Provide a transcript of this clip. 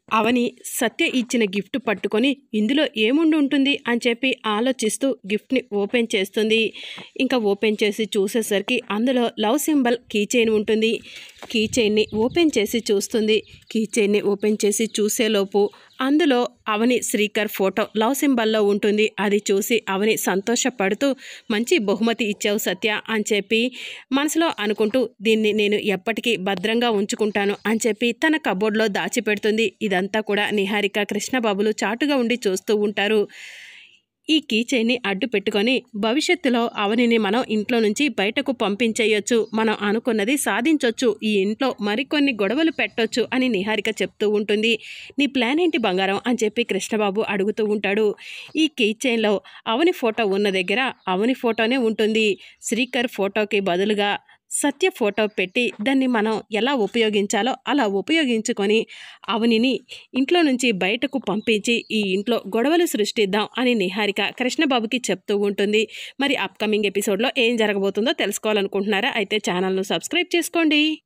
అవని సత్య ఇచ్చిన గిఫ్ట్ పట్టుకొని ఇందులో ఏముండి ఉంటుంది అని చెప్పి ఆలోచిస్తూ గిఫ్ట్ని ఓపెన్ చేస్తుంది. ఇంకా ఓపెన్ చేసి చూసేసరికి అందులో లవ్ సింబల్ కీ చైన్ ఉంటుంది. కీ చైన్ని ఓపెన్ చేసి చూస్తుంది. కీ చైన్ని ఓపెన్ చేసి చూసేలోపు అందులో అవని శ్రీకర్ ఫోటో లవ్ సింబల్లో ఉంటుంది. అది చూసి అవని సంతోషపడుతూ మంచి బహుమతి ఇచ్చావు సత్య అని చెప్పి మనసులో అనుకుంటూ దీన్ని నేను ఎప్పటికీ భద్రంగా ఉంచుకుంటాను అని చెప్పి తన కబోర్డ్లో దాచిపెడుతుంది. ఇదంతా కూడా నిహారిక కృష్ణబాబులు చాటుగా ఉండి చూస్తూ ఉంటారు. ఈ కీ చైన్ని అడ్డు పెట్టుకొని భవిష్యత్తులో అవనిని మనం ఇంట్లో నుంచి బయటకు పంపించేయొచ్చు, మనం అనుకున్నది సాధించవచ్చు, ఈ ఇంట్లో మరికొన్ని గొడవలు పెట్టొచ్చు అని నిహారిక చెప్తూ ఉంటుంది. నీ ప్లాన్ ఏంటి బంగారం అని చెప్పి కృష్ణబాబు అడుగుతూ ఉంటాడు. ఈ కీ చైన్లో అవని ఫోటో ఉన్న దగ్గర అవని ఫోటోనే ఉంటుంది. శ్రీకర్ ఫోటోకి బదులుగా సత్య ఫోటో పెట్టి దాన్ని మనం ఎలా ఉపయోగించాలో అలా ఉపయోగించుకొని అవనిని ఇంట్లో నుంచి బయటకు పంపించి ఈ ఇంట్లో గొడవలు సృష్టిద్దాం అని నిహారిక కృష్ణబాబుకి చెప్తూ ఉంటుంది. మరి అప్కమింగ్ ఎపిసోడ్లో ఏం జరగబోతుందో తెలుసుకోవాలనుకుంటున్నారా? అయితే ఛానల్ను సబ్స్క్రైబ్ చేసుకోండి.